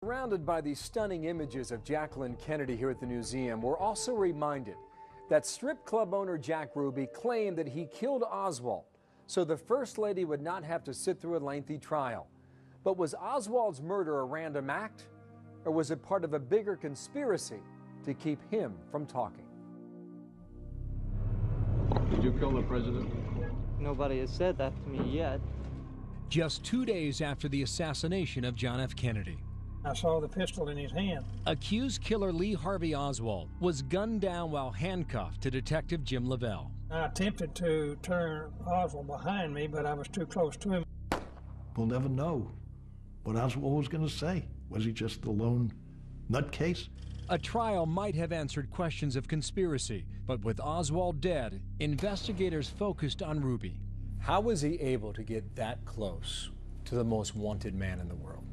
Surrounded by these stunning images of Jacqueline Kennedy here at the museum, we're also reminded that strip club owner Jack Ruby claimed that he killed Oswald so the First Lady would not have to sit through a lengthy trial. But was Oswald's murder a random act, or was it part of a bigger conspiracy to keep him from talking? Did you kill the president? Nobody has said that to me yet. Just 2 days after the assassination of John F. Kennedy, I saw the pistol in his hand. accused killer Lee Harvey Oswald was gunned down while handcuffed to Detective Jim Lavelle. I attempted to turn Oswald behind me, but I was too close to him. We'll never know what Oswald was going to say. Was he just a lone nutcase? A trial might have answered questions of conspiracy, but with Oswald dead, investigators focused on Ruby. How was he able to get that close to the most wanted man in the world?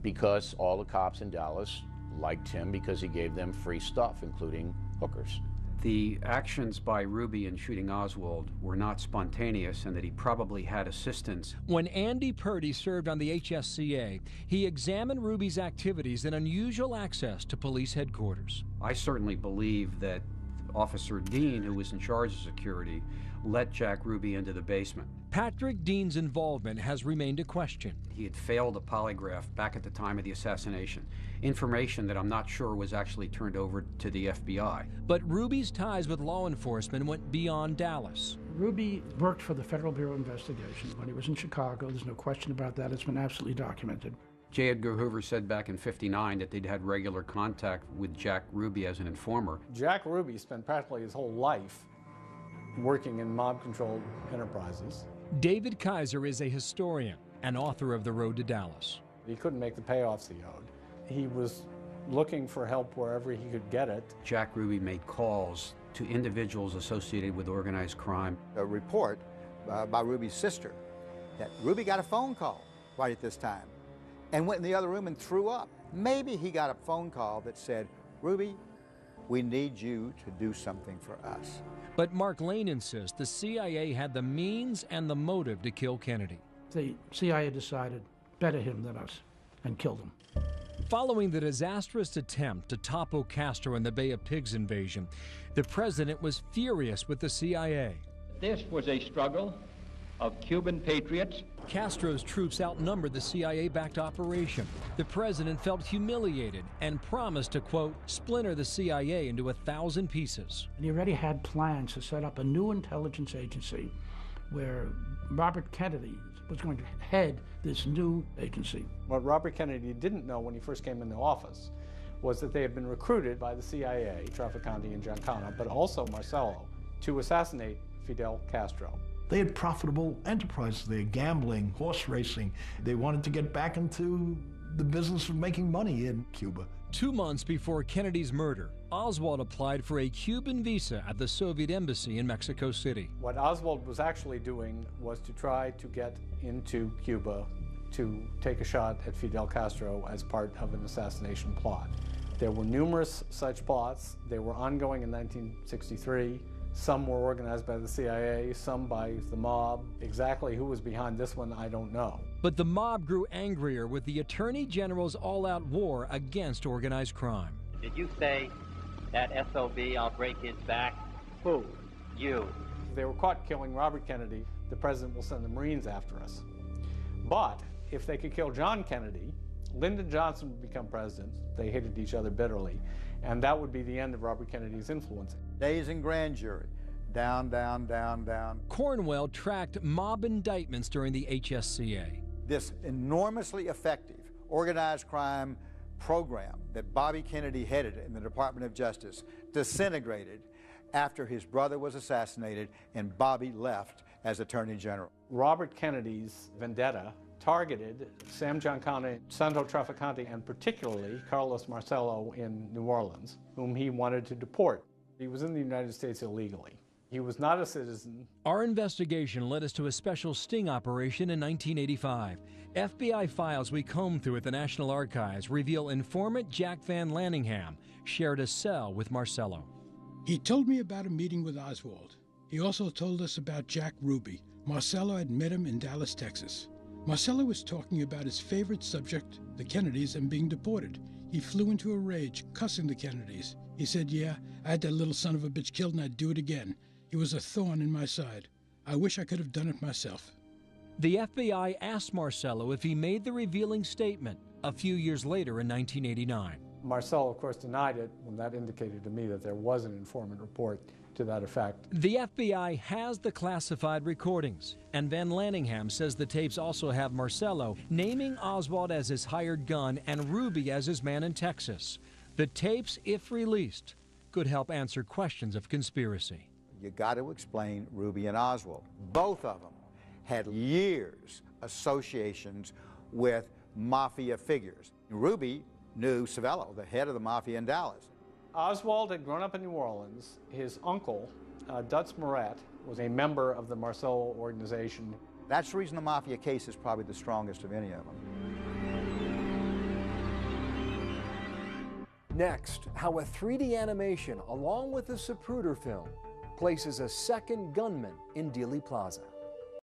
Because all the cops in Dallas liked him because he gave them free stuff, including hookers. The actions by Ruby in shooting Oswald were not spontaneous, and that he probably had assistance. When Andy Purdy served on the HSCA, he examined Ruby's activities and unusual access to police headquarters. I certainly believe that Officer Dean, who was in charge of security, let Jack Ruby into the basement. Patrick Dean's involvement has remained a question. He had failed a polygraph back at the time of the assassination, information that I'm not sure was actually turned over to the FBI. But Ruby's ties with law enforcement went beyond Dallas. Ruby worked for the Federal Bureau of Investigation when he was in Chicago. There's no question about that. It's been absolutely documented. J. Edgar Hoover said back in '59 that they'd had regular contact with Jack Ruby as an informer. Jack Ruby spent practically his whole life working in mob-controlled enterprises. David Kaiser is a historian and author of The Road to Dallas. He couldn't make the payoffs he owed. He was looking for help wherever he could get it. Jack Ruby made calls to individuals associated with organized crime. A report by Ruby's sister that Ruby got a phone call right at this time and went in the other room and threw up. Maybe he got a phone call that said, "Ruby, we need you to do something for us." But Mark Lane insists the CIA had the means and the motive to kill Kennedy. The CIA decided better him than us and killed him. Following the disastrous attempt to topple Castro in the Bay of Pigs invasion, the president was furious with the CIA. This was a struggle of Cuban patriots. Castro's troops outnumbered the CIA-backed operation. The president felt humiliated and promised to, quote, splinter the CIA into 1,000 pieces. And he already had plans to set up a new intelligence agency where Robert Kennedy was going to head this new agency. What Robert Kennedy didn't know when he first came into office was that they had been recruited by the CIA, Trafficante and Giancana, but also Marcello, to assassinate Fidel Castro. They had profitable enterprises. They had gambling, horse racing. They wanted to get back into the business of making money in Cuba. 2 months before Kennedy's murder, Oswald applied for a Cuban visa at the Soviet embassy in Mexico City. What Oswald was actually doing was to try to get into Cuba to take a shot at Fidel Castro as part of an assassination plot. There were numerous such plots. They were ongoing in 1963. Some were organized by the CIA, some by the mob. Exactly who was behind this one, I don't know. But the mob grew angrier with the Attorney General's all-out war against organized crime. Did you say that SOB, I'll break his back? Who? You. If they were caught killing Robert Kennedy, the president will send the Marines after us. But if they could kill John Kennedy, Lyndon Johnson would become president. They hated each other bitterly, and that would be the end of Robert Kennedy's influence. Days in grand jury, down, down, down, down. Cornwell tracked mob indictments during the HSCA. This enormously effective organized crime program that Bobby Kennedy headed in the Department of Justice disintegrated after his brother was assassinated and Bobby left as Attorney General. Robert Kennedy's vendetta targeted Sam Giancana, Santo Trafficante, and particularly Carlos Marcello in New Orleans, whom he wanted to deport. He was in the United States illegally. He was not a citizen. Our investigation led us to a special sting operation in 1985. FBI files we combed through at the National Archives reveal informant Jack Van Lanningham shared a cell with Marcello. He told me about a meeting with Oswald. He also told us about Jack Ruby. Marcello had met him in Dallas, Texas. Marcello was talking about his favorite subject, the Kennedys, and being deported. He flew into a rage, cussing the Kennedys. He said, yeah, I had that little son of a bitch killed and I'd do it again. He was a thorn in my side. I wish I could have done it myself. The FBI asked Marcello if he made the revealing statement a few years later in 1989. Marcello, of course, denied it, and that indicated to me that there was an informant report to that effect. The FBI has the classified recordings, and Van Lanningham says the tapes also have Marcello naming Oswald as his hired gun and Ruby as his man in Texas. The tapes, if released, could help answer questions of conspiracy. You got to explain Ruby and Oswald. Both of them had years associations with mafia figures. Ruby knew Savello, the head of the mafia in Dallas. Oswald had grown up in New Orleans. His uncle, Dutz Moret, was a member of the Marcello organization. That's the reason the mafia case is probably the strongest of any of them. Next, how a 3D animation, along with the Zapruder film, places a second gunman in Dealey Plaza.